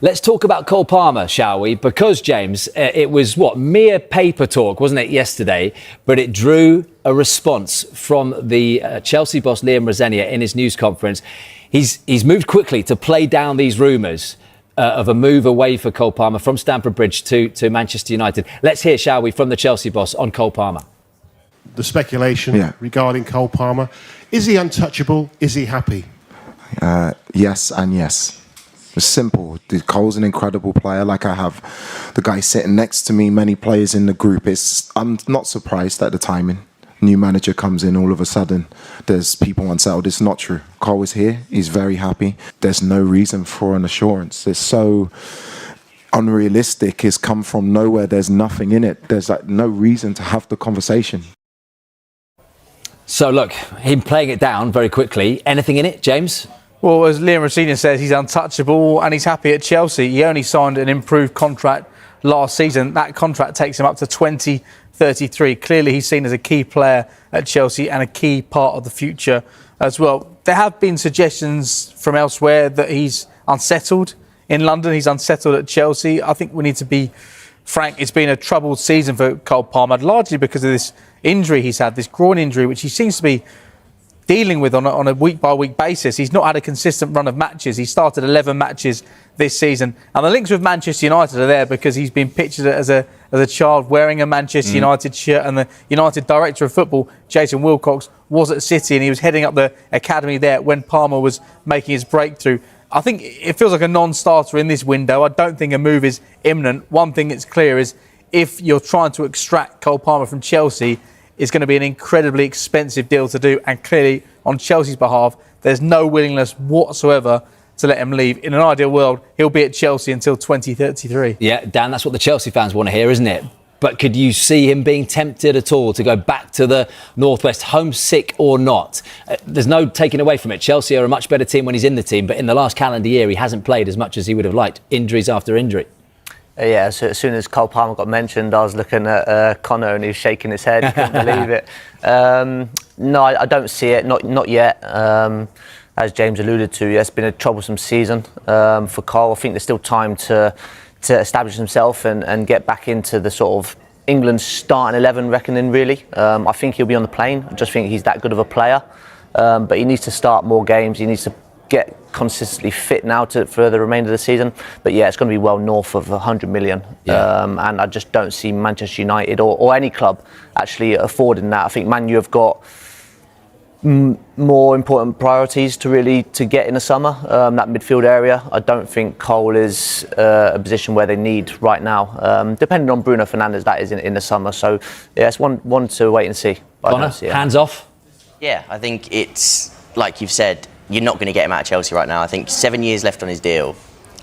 Let's talk about Cole Palmer, shall we? Because, James, it was, mere paper talk, wasn't it, yesterday? But it drew a response from the Chelsea boss, Liam Rosenior, in his news conference. He's moved quickly to play down these rumours of a move away for Cole Palmer from Stamford Bridge to Manchester United. Let's hear, shall we, from the Chelsea boss on Cole Palmer. The speculation regarding Cole Palmer. Is he untouchable? Is he happy? Yes and yes. It's simple. Cole's an incredible player. Like, I have the guy sitting next to me, many players in the group. I'm not surprised at the timing. New manager comes in, all of a sudden there's people unsettled. It's not true. Cole is here. He's very happy. There's no reason for an assurance. It's so unrealistic. It's come from nowhere. There's nothing in it. There's no reason to have the conversation. So look, him playing it down very quickly. Anything in it, James? Well, as Liam Rosenior says, he's untouchable and he's happy at Chelsea. He only signed an improved contract last season. That contract takes him up to 2033. Clearly, he's seen as a key player at Chelsea and a key part of the future as well. There have been suggestions from elsewhere that he's unsettled in London. He's unsettled at Chelsea. I think we need to be frank. It's been a troubled season for Cole Palmer, largely because of this injury he's had, this groin injury, which he seems to be dealing with on a week-by-week basis. He's not had a consistent run of matches. He started 11 matches this season. And the links with Manchester United are there because he's been pictured as a child wearing a Manchester United shirt, and the United director of football, Jason Wilcox, was at City and he was heading up the academy there when Palmer was making his breakthrough. I think it feels like a non-starter in this window. I don't think a move is imminent. One thing that's clear is if you're trying to extract Cole Palmer from Chelsea, it's going to be an incredibly expensive deal to do. And clearly, on Chelsea's behalf, there's no willingness whatsoever to let him leave. In an ideal world, he'll be at Chelsea until 2033. Yeah, Dan, that's what the Chelsea fans want to hear, isn't it? But could you see him being tempted at all to go back to the Northwest, homesick or not? There's no taking away from it. Chelsea are a much better team when he's in the team, but in the last calendar year, he hasn't played as much as he would have liked. Injuries after injury. Yeah, so as soon as Cole Palmer got mentioned, I was looking at Connor and he was shaking his head. He couldn't believe it. No, I don't see it. Not yet. As James alluded to, it's been a troublesome season for Cole. I think there's still time to establish himself and get back into the sort of England starting 11 reckoning, really. I think he'll be on the plane. I just think he's that good of a player. But he needs to start more games. He needs to get consistently fit now for the remainder of the season. But yeah, it's going to be well north of 100 million. And I just don't see Manchester United or any club actually affording that. I think Man U have got more important priorities to get in the summer, that midfield area. I don't think Cole is a position where they need right now, depending on Bruno Fernandes, that is in the summer. So yeah, it's one to wait and see. Connor, hands off? Yeah, I think it's, like you've said, you're not going to get him out of Chelsea right now. I think 7 years left on his deal.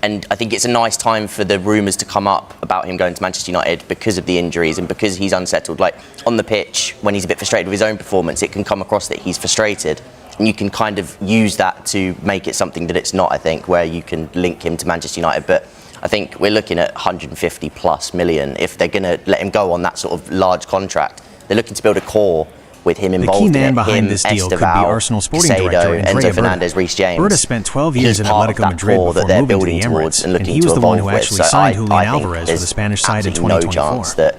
And I think it's a nice time for the rumours to come up about him going to Manchester United because of the injuries and because he's unsettled. Like, on the pitch, when he's a bit frustrated with his own performance, it can come across that he's frustrated. And you can kind of use that to make it something that it's not, I think, where you can link him to Manchester United. But I think we're looking at 150 plus million if they're going to let him go on that sort of large contract. They're looking to build a core with him involved in it. The key man behind this deal could be Arsenal sporting director Enzo Fernandez, Reece James. Berta spent 12 years in Atletico Madrid before moving to the Emirates, and he was the one who actually signed Julian Alvarez for the Spanish side in 2024.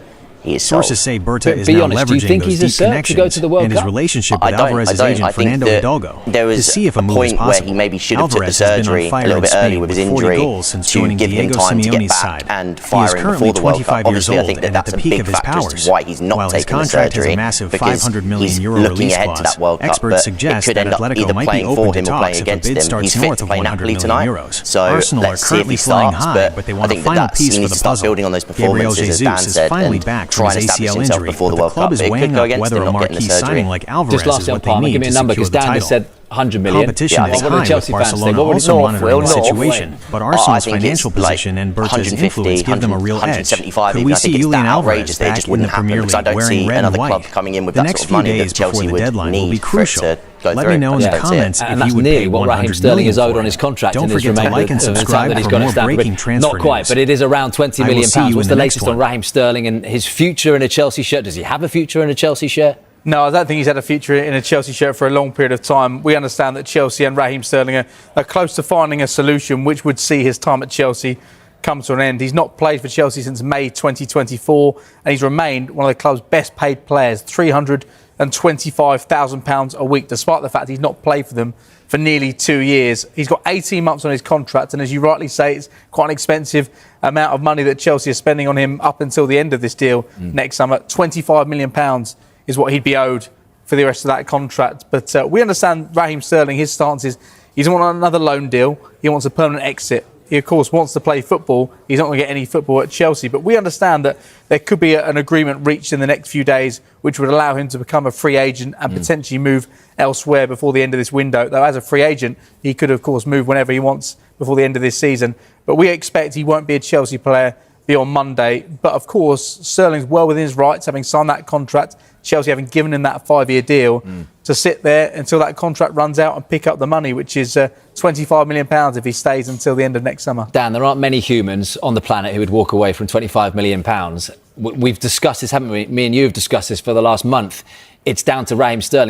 Sources say Berta is now leveraging those deep connections and his relationship with Alvarez's agent Fernando Hidalgo to see if a move is possible. Where he maybe should have took the surgery a little bit earlier with his injury to give him time to get back and firing before the World Cup. Obviously, I think that's a big factor as to why he's not taking the surgery, because he's looking ahead to that World Cup, but it could end up either playing for him or playing against him. He's fit to play Napoli tonight, so let's see if he starts, but I think that he needs to start building on those performances, as Dan said, and trying to establish himself before the World Cup. It could go against him not getting the surgery. Just lastly on Palmer, give me a number, because Dan has said 100 million. Competition is high, with Barcelona also monitoring the situation, but Arsenal's financial position and Berta's influence give them a real edge. Could we see Julian Alvarez back in the Premier League wearing red and white? The next few days before the deadline will be crucial. Let me know in the comments if you would pay what Raheem Sterling is owed on his contract. Don't forget to like and subscribe for more breaking transfer Not quite, but it is around 20 million pounds. What's the latest on Raheem Sterling and his future in a Chelsea shirt? Does he have a future in a Chelsea shirt? No, I don't think he's had a future in a Chelsea shirt for a long period of time. We understand that Chelsea and Raheem Sterling are close to finding a solution which would see his time at Chelsea come to an end. He's not played for Chelsea since May 2024, and he's remained one of the club's best paid players, £325,000 a week, despite the fact he's not played for them for nearly 2 years. He's got 18 months on his contract, and as you rightly say, it's quite an expensive amount of money that Chelsea are spending on him up until the end of this deal next summer. £25 million is what he'd be owed for the rest of that contract. But we understand Raheem Sterling, his stance is he doesn't want another loan deal. He wants a permanent exit. He, of course, wants to play football. He's not going to get any football at Chelsea. But we understand that there could be an agreement reached in the next few days which would allow him to become a free agent and potentially move elsewhere before the end of this window. Though as a free agent, he could, of course, move whenever he wants before the end of this season. But we expect he won't be a Chelsea player beyond Monday. But, of course, Sterling's well within his rights, having signed that contract, Chelsea having given him that 5-year deal, to sit there until that contract runs out and pick up the money, which is £25 million if he stays until the end of next summer. Dan, there aren't many humans on the planet who would walk away from £25 million. We've discussed this, haven't we? Me and you have discussed this for the last month. It's down to Raheem Sterling.